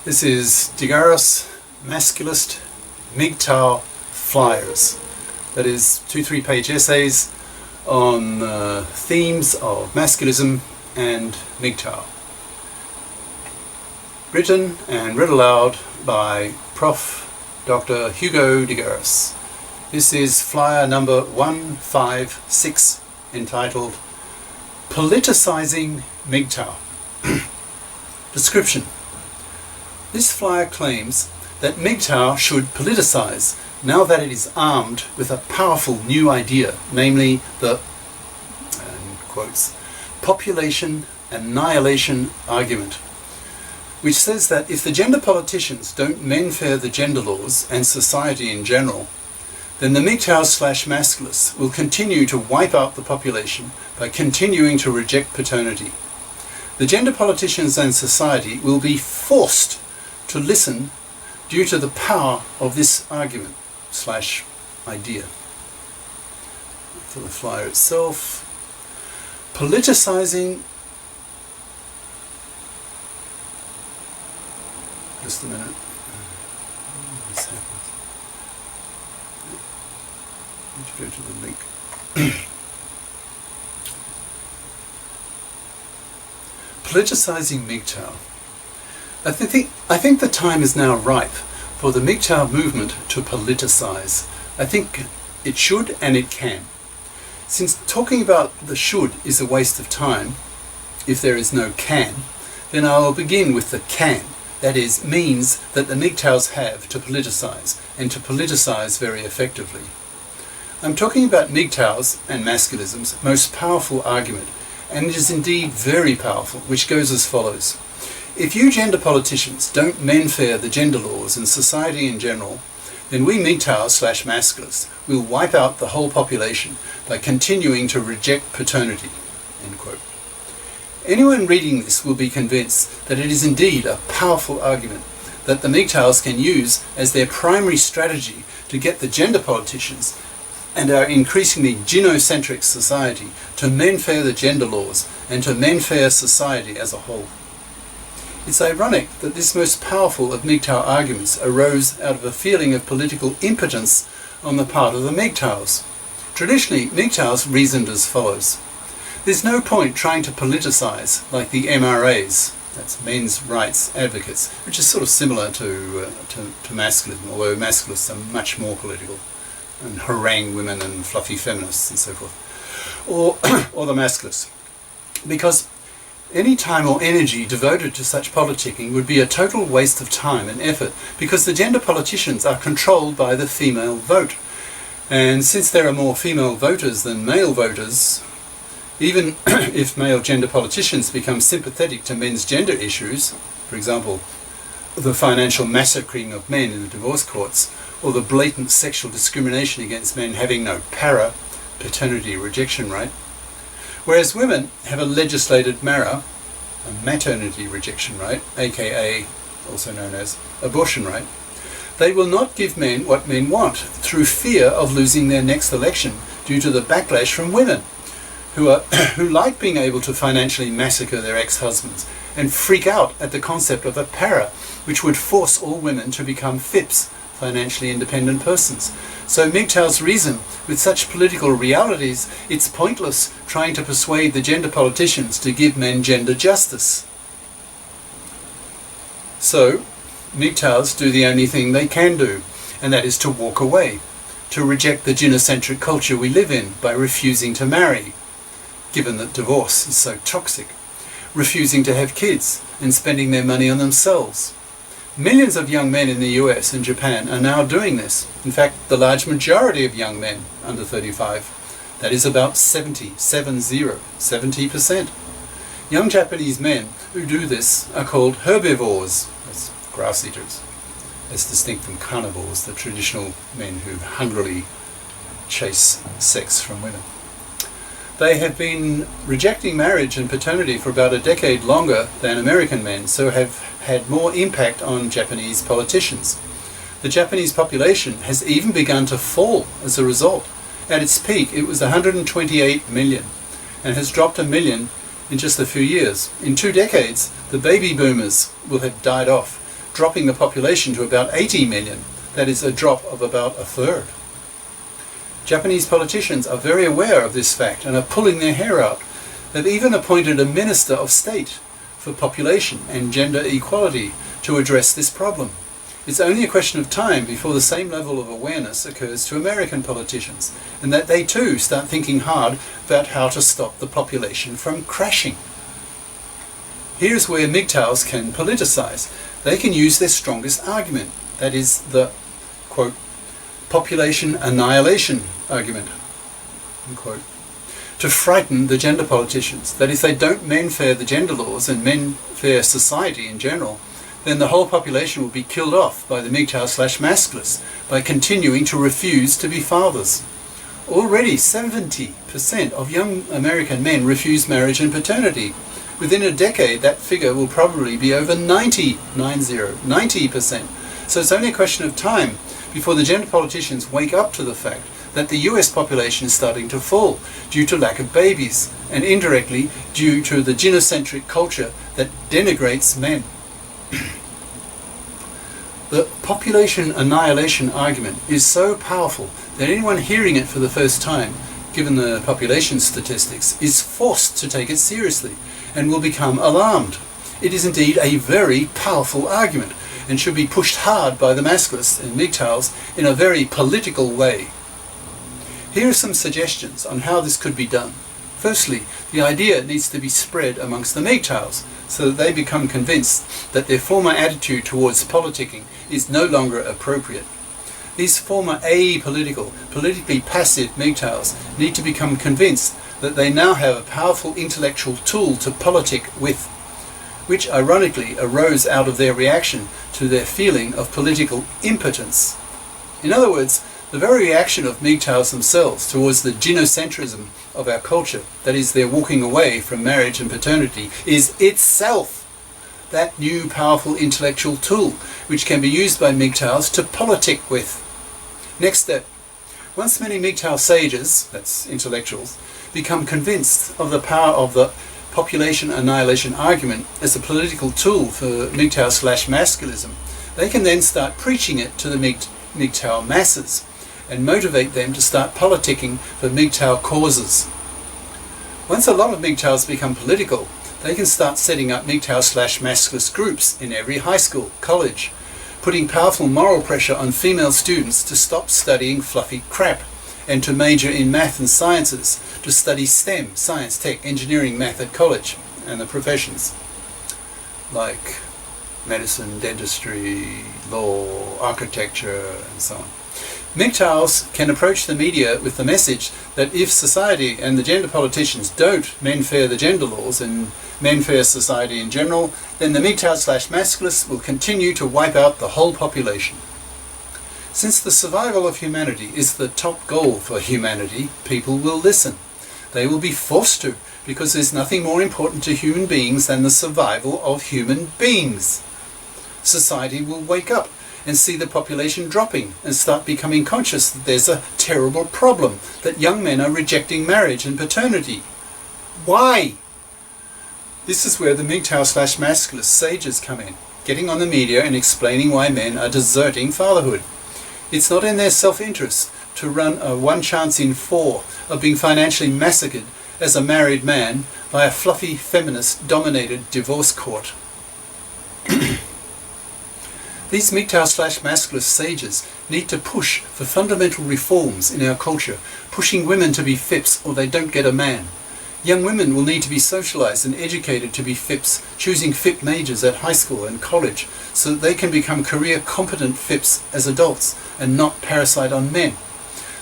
This is GARIS Masculist MGTOW flyers. That is 2-3 page essays on themes of masculism and MGTOW. Written and read aloud by Prof. Dr. Hugo de GARIS. This is flyer number 156, entitled Politicizing MGTOW. Description. This flyer claims that MGTOW should politicize now that it is armed with a powerful new idea, namely the, quotes, population annihilation argument, which says that if the gender politicians don't menfair the gender laws and society in general, then the MGTOWs/masculists will continue to wipe out the population by continuing to reject paternity. The gender politicians and society will be forced to listen due to the power of this argument/idea. For the flyer itself, politicizing, just a minute, this happens. I need to go to the link. Politicizing MGTOW. I think the time is now ripe for the MGTOW movement to politicize. I think it should and it can. Since talking about the should is a waste of time, if there is no can, then I will begin with the can. That is, means that the MGTOWs have to politicize, and to politicize very effectively. I'm talking about MGTOWs and masculism's most powerful argument, and it is indeed very powerful, which goes as follows. If you gender politicians don't menfair the gender laws and society in general, then we MGTOWs/masculists will wipe out the whole population by continuing to reject paternity. End quote. Anyone reading this will be convinced that it is indeed a powerful argument that the MGTOWs can use as their primary strategy to get the gender politicians and our increasingly gynocentric society to menfair the gender laws and to menfair society as a whole. It's ironic that this most powerful of MGTOW arguments arose out of a feeling of political impotence on the part of the MGTOWs. Traditionally, MGTOWs reasoned as follows. There's no point trying to politicize like the MRAs, that's men's rights advocates, which is sort of similar to masculism, although masculists are much more political and harangue women and fluffy feminists and so forth, or the masculists. Because any time or energy devoted to such politicking would be a total waste of time and effort, because the gender politicians are controlled by the female vote. And since there are more female voters than male voters, even if male gender politicians become sympathetic to men's gender issues, for example, the financial massacring of men in the divorce courts, or the blatant sexual discrimination against men having no paternity rejection rate, whereas women have a legislated a maternity rejection rate, aka also known as abortion rate, they will not give men what men want through fear of losing their next election due to the backlash from women who like being able to financially massacre their ex-husbands and freak out at the concept of a which would force all women to become FIPs, financially independent persons. So MGTOWs reason, with such political realities, it's pointless trying to persuade the gender politicians to give men gender justice. So MGTOWs do the only thing they can do, and that is to walk away, to reject the gynocentric culture we live in by refusing to marry, given that divorce is so toxic, refusing to have kids and spending their money on themselves. Millions of young men in the US and Japan are now doing this. In fact, the large majority of young men under 35, that is about 70%. Young Japanese men who do this are called herbivores, that's grass eaters, as distinct from carnivores, the traditional men who hungrily chase sex from women. They have been rejecting marriage and paternity for about a decade longer than American men, so have had more impact on Japanese politicians. The Japanese population has even begun to fall as a result. At its peak, it was 128 million and has dropped 1 million in just a few years. In 2 decades, the baby boomers will have died off, dropping the population to about 80 million. That is a drop of about a third. Japanese politicians are very aware of this fact and are pulling their hair out. They've even appointed a Minister of State for Population and Gender Equality to address this problem. It's only a question of time before the same level of awareness occurs to American politicians, and that they too start thinking hard about how to stop the population from crashing. Here's where MGTOWs can politicize. They can use their strongest argument, that is the, quote, population annihilation argument, unquote, to frighten the gender politicians. That if they don't menfair the gender laws and menfair society in general, then the whole population will be killed off by the MGTOW/masculists by continuing to refuse to be fathers. Already 70% of young American men refuse marriage and paternity. Within a decade, that figure will probably be over 90%. So it's only a question of time before the gender politicians wake up to the fact that the US population is starting to fall due to lack of babies, and indirectly due to the gynocentric culture that denigrates men. The population annihilation argument is so powerful that anyone hearing it for the first time, given the population statistics, is forced to take it seriously and will become alarmed. It is indeed a very powerful argument and should be pushed hard by the masculists and MGTOWs in a very political way. Here are some suggestions on how this could be done. Firstly, the idea needs to be spread amongst the MGTOWs so that they become convinced that their former attitude towards politicking is no longer appropriate. These former apolitical, politically passive MGTOWs need to become convinced that they now have a powerful intellectual tool to politic with, which ironically arose out of their reaction to their feeling of political impotence. In other words, the very reaction of MGTOWs themselves towards the gynocentrism of our culture, that is their walking away from marriage and paternity, is itself that new powerful intellectual tool which can be used by MGTOWs to politic with. Next step. Once many MGTOW sages, that's intellectuals, become convinced of the power of the population annihilation argument as a political tool for MGTOW/masculism, they can then start preaching it to the MGTOW masses and motivate them to start politicking for MGTOW causes. Once a lot of MGTOWs become political, they can start setting up MGTOW/masculist groups in every high school, college, putting powerful moral pressure on female students to stop studying fluffy crap and to major in math and sciences, to study STEM, science, tech, engineering, math at college, and the professions like medicine, dentistry, law, architecture, and so on. MGTOWs can approach the media with the message that if society and the gender politicians don't menfair the gender laws and menfair society in general, then the MGTOW/masculists will continue to wipe out the whole population. Since the survival of humanity is the top goal for humanity, people will listen. They will be forced to, because there's nothing more important to human beings than the survival of human beings. Society will wake up and see the population dropping and start becoming conscious that there's a terrible problem, that young men are rejecting marriage and paternity. Why? This is where the MGTOW/masculist sages come in, getting on the media and explaining why men are deserting fatherhood. It's not in their self-interest to run a 1 chance in 4 of being financially massacred as a married man by a fluffy feminist-dominated divorce court. These MGTOW/masculist sages need to push for fundamental reforms in our culture, pushing women to be FIPS or they don't get a man. Young women will need to be socialized and educated to be FIPS, choosing FIP majors at high school and college so that they can become career-competent FIPS as adults and not parasite on men.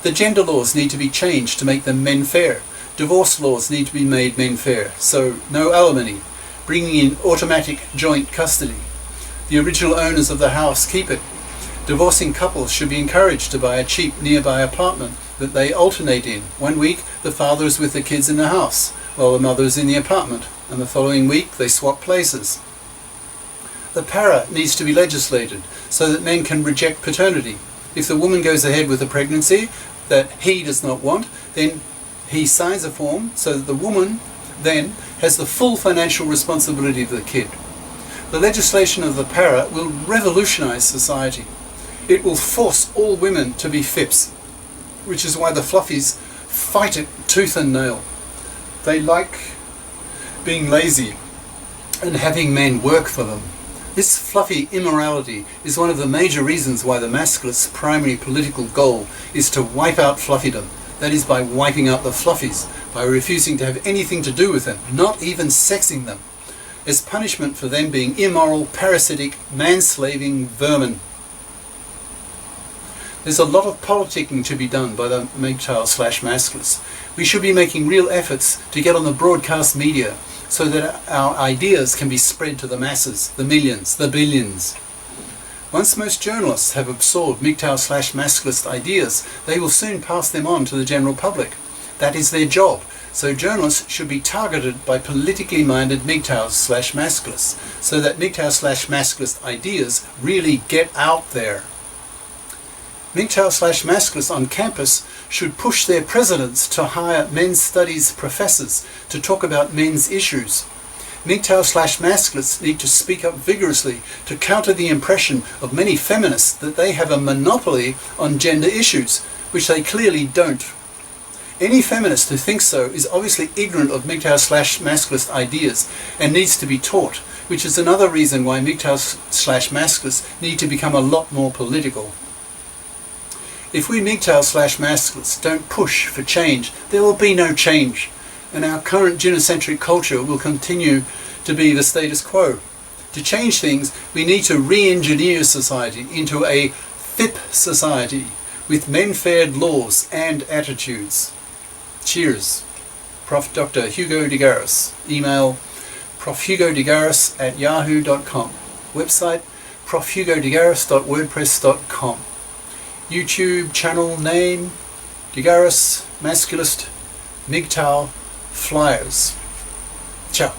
The gender laws need to be changed to make them men-fair. Divorce laws need to be made men-fair, so no alimony, bringing in automatic joint custody. The original owners of the house keep it. Divorcing couples should be encouraged to buy a cheap nearby apartment that they alternate in. 1 week, the father is with the kids in the house, while the mother is in the apartment, and the following week they swap places. The para needs to be legislated so that men can reject paternity. If the woman goes ahead with a pregnancy that he does not want, then he signs a form so that the woman then has the full financial responsibility of the kid. The legislation of the para will revolutionize society. It will force all women to be FIPs, which is why the fluffies fight it tooth and nail. They like being lazy and having men work for them. This fluffy immorality is one of the major reasons why the masculists' primary political goal is to wipe out fluffydom. That is, by wiping out the fluffies, by refusing to have anything to do with them, not even sexing them, as punishment for them being immoral, parasitic, manslaving vermin. There's a lot of politicking to be done by the MGTOW/masculists. We should be making real efforts to get on the broadcast media so that our ideas can be spread to the masses, the millions, the billions. Once most journalists have absorbed MGTOW/masculist ideas, they will soon pass them on to the general public. That is their job. So journalists should be targeted by politically minded MGTOWs/masculists so that MGTOW/masculist ideas really get out there. MGTOW/masculists on campus should push their presidents to hire men's studies professors to talk about men's issues. MGTOW/masculists need to speak up vigorously to counter the impression of many feminists that they have a monopoly on gender issues, which they clearly don't. Any feminist who thinks so is obviously ignorant of MGTOW/masculist ideas and needs to be taught, which is another reason why MGTOW/masculists need to become a lot more political. If we MGTOW/masculists don't push for change, there will be no change, and our current genocentric culture will continue to be the status quo. To change things, we need to re-engineer society into a FIP society with menfair laws and attitudes. Cheers. Prof. Dr. Hugo de Garis. Email profhugodegaris@yahoo.com. Website profhugodegaris.wordpress.com. YouTube channel name GARIS Masculist MGTOW Flyers. Ciao.